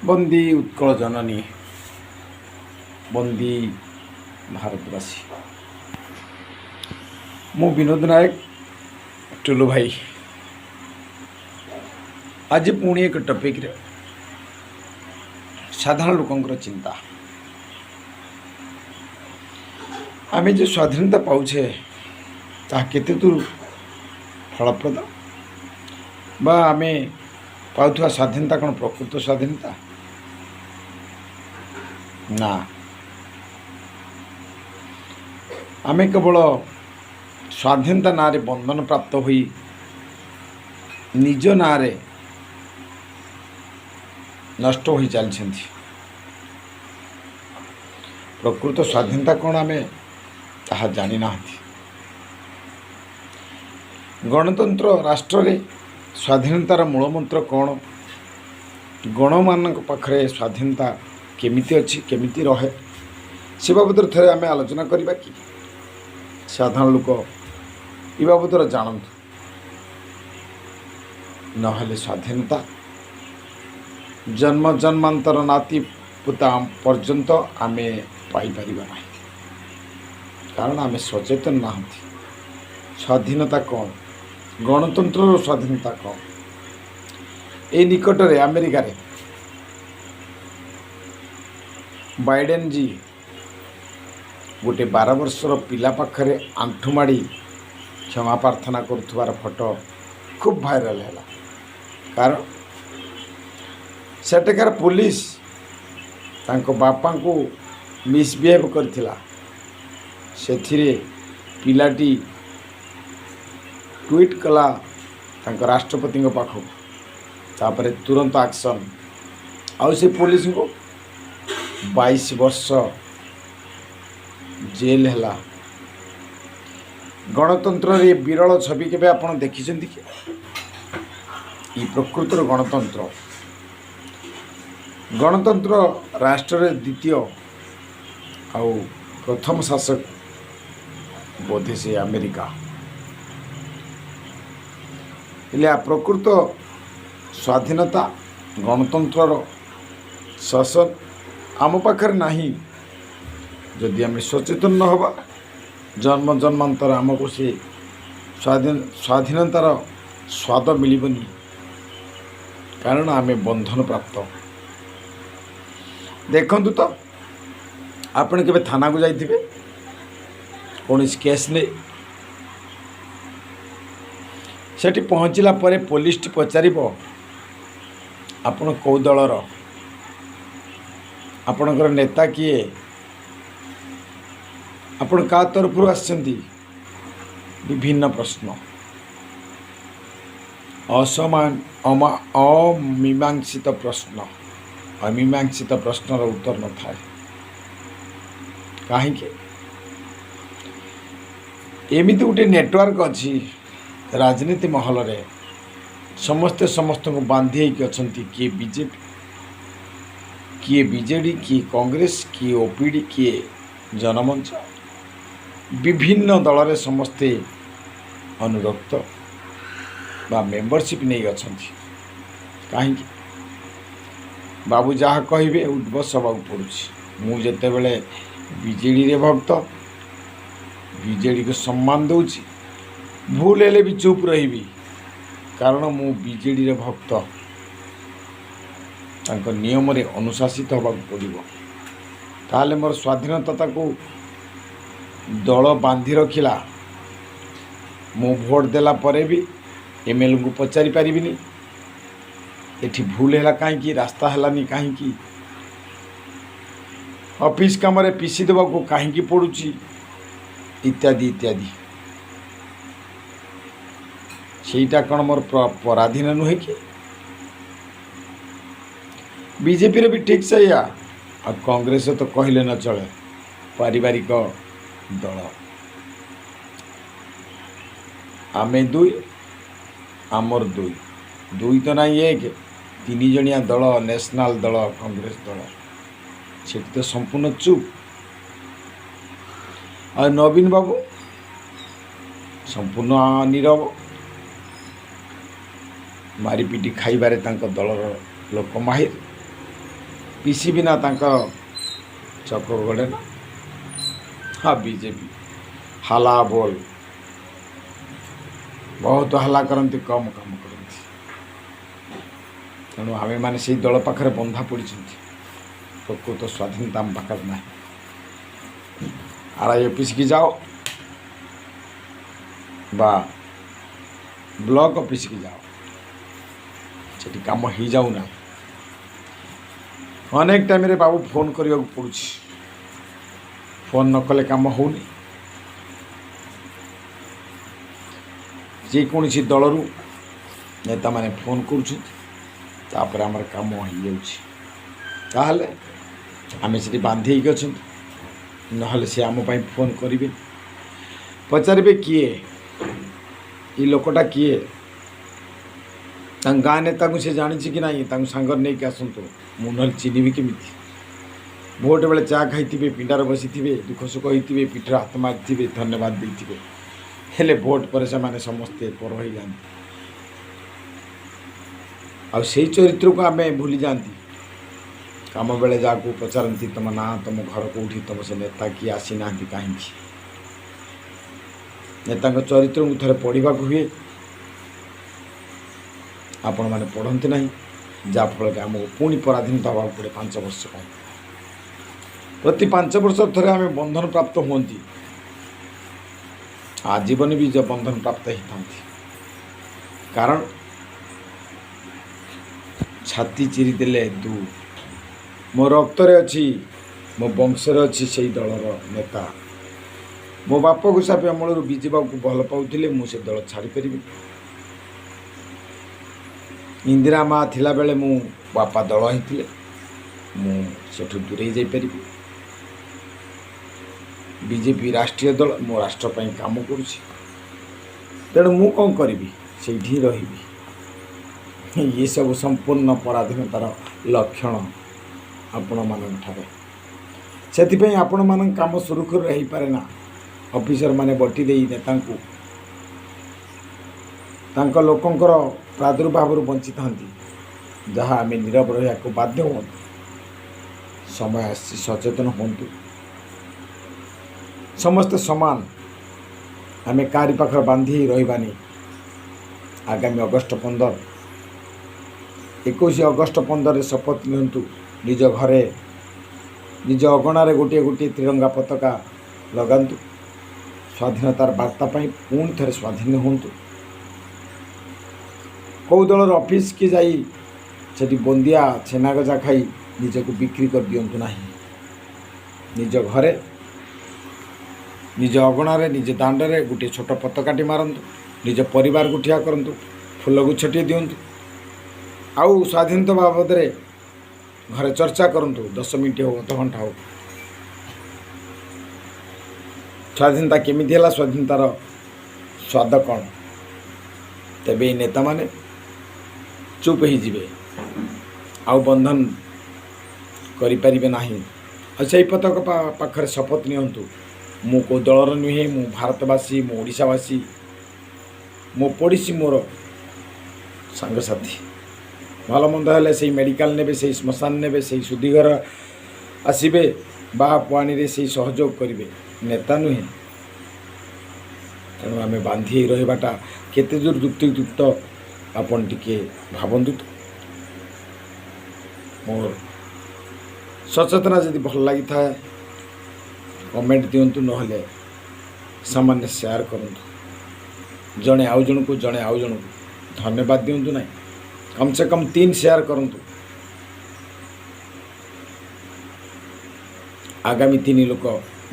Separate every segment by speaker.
Speaker 1: बंदी उत्कल जननी बंदी भारतवासी मु विनोद नायक टुलू भाई आज पुणी एक टॉपिक रे साधारण लोकंर चिंता आम जो स्वाधीनता पाचे ता केते दूर फलप्रद बा आम पाउथुवा स्वाधीनता कौन प्रकृत स्वाधीनता ना आम केवल स्वाधीनता ना रे बंधन प्राप्त हुई निज ना रे नष्ट हो चलती प्रकृत स्वाधीनता कौन आम ताहा जानी ना गणतंत्र राष्ट्र रे स्वाधीनतार मूलमंत्र कौन गण मान पाखे स्वाधीनता केमिति अच्छी केमिति रहे से बाबद थे आम आलोचना करवा कि साधारण लोक ये बाबद जानतु नहले स्वाधीनता जन्म जन्मांतर नाती पुता पर्यंत आम पाइपर ना कारण आम सचेतन ना स्वाधीनता कौन गणतंत्र स्वाधीनता कौन ए निकट रे अमेरिका रे बाइडेन जी गोटे 12 वर्षर पिला पाखरे आंठुमाड़ी क्षमा प्रार्थना करुवार फोटो खूब भाइराल है कारण सेठकार पुलिस तांको बापा को मिसबिहेव करथिला सेथिरे पिलाटी ट्वीट कला तांको राष्ट्रपति पाखक तापर तुरंत एक्शन आउ से पुलिस को 22 वर्ष जेल है गणतंत्र रे विरल छवि के आपण देखी कि प्रकृतर गणतंत्र गणतंत्र राष्ट्र द्वितीय आउ प्रथम शासक बोधे से अमेरिका इले प्रकृत स्वाधीनता गणतंत्र शासन आम पाखर नहीं जदि आम सचेतन न हवा जन्म जन्मांतर आमको से स्वाधीनतार स्वाद मिलबनी कारण आम बंधन प्राप्त देखंतु तो आपण के थाना को जाइथिबे कौन केस ने सेठी पहुँचला परे पुलिस टी पचारिबो आपण कौ दलर आपणकर नेता किए आपण का तरफ आसछंती विभिन्न प्रश्न अमीमांसित प्रश्न अमीमांसित प्रश्नर उत्तर न थाए कहीं एमिति गोटे नेटवर्क अच्छी राजनीति महल रे समस्ते समस्त को बांधी अच्छा किए बीजेपी किए बीजेडी किए कांग्रेस किए ओपीडी किए जनमंच विभिन्न दल रे समस्ते अनुरक्त बा मेंबरशिप नहीं अच्छा कहीं बाबू जहाँ कहे उद्बस हवा पड़ुछि मुझे बेले बीजेडी रे भक्त बीजेडी को सम्मान दूची भूल हेले भी चुप रही कारण मु बीजेडी रे भक्त तांको नियम रे अनुशासित होगा पड़ो ताले मोर स्वाधीनता को दल बांधि रखिला मु भोट देला परे भी एमएलए को पचारि पारिबिनी एठी भूल है कहीं रास्ता है कहीं ऑफिस काम रे पीसी देवा को कहीं पड़ुची इत्यादि इत्यादि सेटा कौन मोर पराधीन नुहे कि बीजेपी रे भी ठीक से या और कांग्रेस तो कहले न चले पारिवारिक दल आमे दुई आमर दुई दुई तो नहीं एक 3 जणिया दल नेशनल दल कांग्रेस दल से तो संपूर्ण चुप और नवीन बाबू संपूर्ण नीरव मारिपिटी खाइबारे तांको दलर लोक माहिर पीसी बिना चक गड़े ना। हाँ बीजेपी हाला बोल बहुत हाला करती कम काम करती तेणु आमे मैंने से दल पाखे बंधा पड़ी प्रकृत स्वाधीनता आम पाखे ना। आरआई ऑफिस की जाओ बा ब्लॉक ऑफिस की जाओ से कम हो जाऊना। अनेक टाइम रे बाबू फोन करने पड़ू फोन न कले काम होनी। जेकोसी दलरू नेता माने फोन कर आमर कम हो जाए आम से बांधी अच्छा ना सी आम फोन करेंगे पचारे किए ये लोकटा किए गाँ नेता को सी जानी कि ना सांगर नहीं कि आसतु मुझे चिन्हबी केमी भोट बेले चा खाई पिंडार बसी थे दुख सुख होते पीठर हाथ मारी धन्यवाद देते हेले भोट पर से माने समस्ते पर हो जाती आई चरित्र को आम भूली जाती कम बेले जहाँ पचारती तुम ना तुम घर कौटी तुम से नेता किए आसी ना कहीं नेता चरित्र को थे पढ़ा हुए आपण मैंने पढ़ती ना जहाँफल आमको पुणी पराधीनता हवा पड़े 5 वर्ष प्रति 5 वर्ष थे आम बंधन प्राप्त होती आजीवन भी जो बंधन प्राप्त होता कारण छाती चिरी देले दू मो रक्तरे अच्छी मो वंशर अच्छी से दलर नेता मो बाप को सापे अमल बीजेपा को भल पाऊे मुझे दल छाड़ी पारि। इंदिरा माँ थिला बेले मु बापा दल होते मुझे दूरे जापर बीजेपी राष्ट्रीय दल मो राष्ट्रपाई काम करुँच तेणु मु कौन करी से रही ये सब संपूर्ण पराधीनतार लक्षण आपण मान से आपण मान काम सुरुखुर हो पारे ना। ऑफिसर माने बटी दे नेता लोकंकर प्रादुर्भाव बंची था जहाँ आम नीरव रहा बाध्य हूँ समय आसी सचेतन हूँ समस्ते समान आम कारी पाखर बांधी रही आगामी अगस्ट 15 21 अगस्ट 15 शपथ नियंतु निज घरे निज अगणार गोटे गोटे त्रिरंगा पताका लगातु स्वाधीनतार वार्ता पुणी थे स्वाधीन हूँ कौ दलर ऑफिस की जाई सेठी बंदिया छेना गजा खाई निज को बिक्री कर दिंतु ना निज घरे निज अगणार निज दांडे गोटे छोट पताकाटी मारतु निज परिवार को ठिया करतु फूल को छटिए दिंतु आउ स्वाधीनता बाबद घरे चर्चा करतु 10 मिनट हो 1 घंटा हो स्वाधीनता केमी है स्वाधीनतार स्वाद कौन तेबे नेता माने चुप ही जीवे आउ बंधन करें ना से पताक पाखे शपथ नियंतु मु को दलर नुहे मु भारतवासी मु ओडिशावासी मो पड़ोसी मोर सांगसाथी भल मंद हेले से मेडिकल ने से श्मशान ने से शुद्धिघर आसबे बा पानी से सहयोग करेंगे नेता नुहे तेणु आम बांधी रहीबाटा केते दूर युक्तियुक्त आपन टिके भावतु तो मोर सचेतना जदि भल लगी था कमेंट दिंतु ना सामान्य शेयर करूँ जड़े आउ जन को जड़े आउ जन को धन्यवाद दिंतु ना कम से कम 3 शेयर करूँ आगामी 3 लोक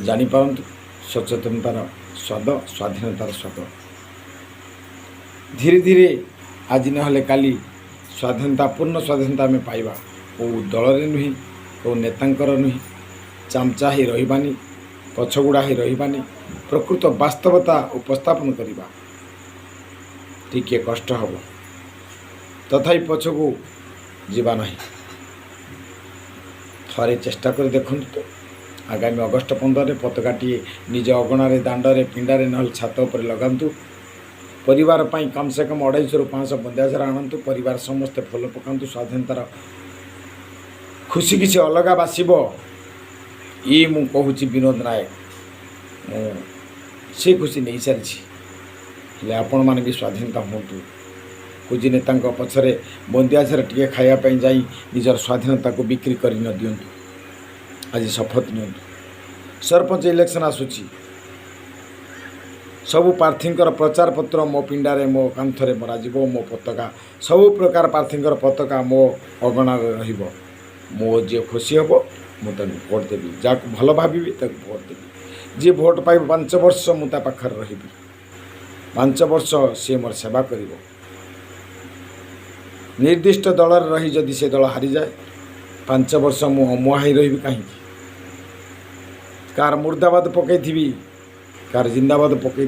Speaker 1: जानीपारतु सचेतनतार स्वाद स्वाधीनतार स्वाद धीरे धीरे आज ना काली स्वाधीनता पूर्ण स्वाधीनता आम पाइबा कौ दल नुहे कौ नेतांकर नुहे चामचा ही रही पछगुड़ा ही रही प्रकृत वास्तवता उपस्थापन करवा टिके कष्ट हम तथापि पछकू जीवा ना थे चेष्टा कर देखु तो आगामी अगस्ट 15 पताकाटी निज अगणार दांडे पिंडारे ना छात उपर लगातु परिवार पाई कम से कम 250 ରୁ 500 बंदियासर आणतु परिवार समस्ते फल पकातु स्वाधीनतार खुशी किसी अलगा बासिब ये मु कहूँ विनोद नायक से खुशी नहीं सारी आपण मैंने भी स्वाधीनता हूँ कुछ नेता पछरे बंदियाछर टे खायापी जा निजर स्वाधीनता को बिक्री कर न दिंतु आज शपथ नियंतु सरपंच इलेक्शन आसूची सबु प्रार्थींकर प्रचार पत्र मो पिंडारे मो कांथरे मराजिब मो पताका सबु प्रकार प्रार्थींकर पताका मो अगणार रहिबो मो जे खुशी हम मुझे भोट देवी जहाँ भल भावी भोट देवी जी भोट पाइब 5 वर्ष मुझे पाखर रही 5 वर्ष सी मोर सेवा कर निर्दिष्ट दल रही जदि से दल हारी जाए 5 वर्ष मु अमुहाई रही कहीं कार मुर्दाबाद पकई कार जिंदाबाद पकई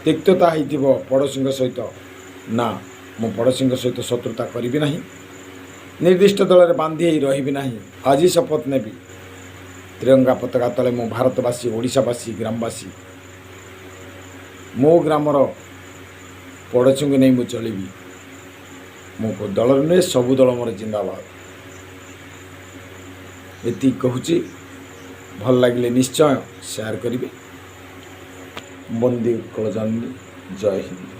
Speaker 1: तिक्तता हो पड़ोशी सहित ना मु पड़ोशी सहित शत्रुता करी ना निर्दिष्ट दल में बांधी रही ना आज शपथ नेबी तिरंगा पताका तले मो भारतवासी ओडिशावासी ग्रामवासी मो ग्रामर पड़ोशी को नहीं मुझे चलि मो दल नुहे सबू दल मोर जिंदाबाद ये कहूँ भल लगे निश्चय शेयर करेंगे। बंदी कलजानी जय हिंद।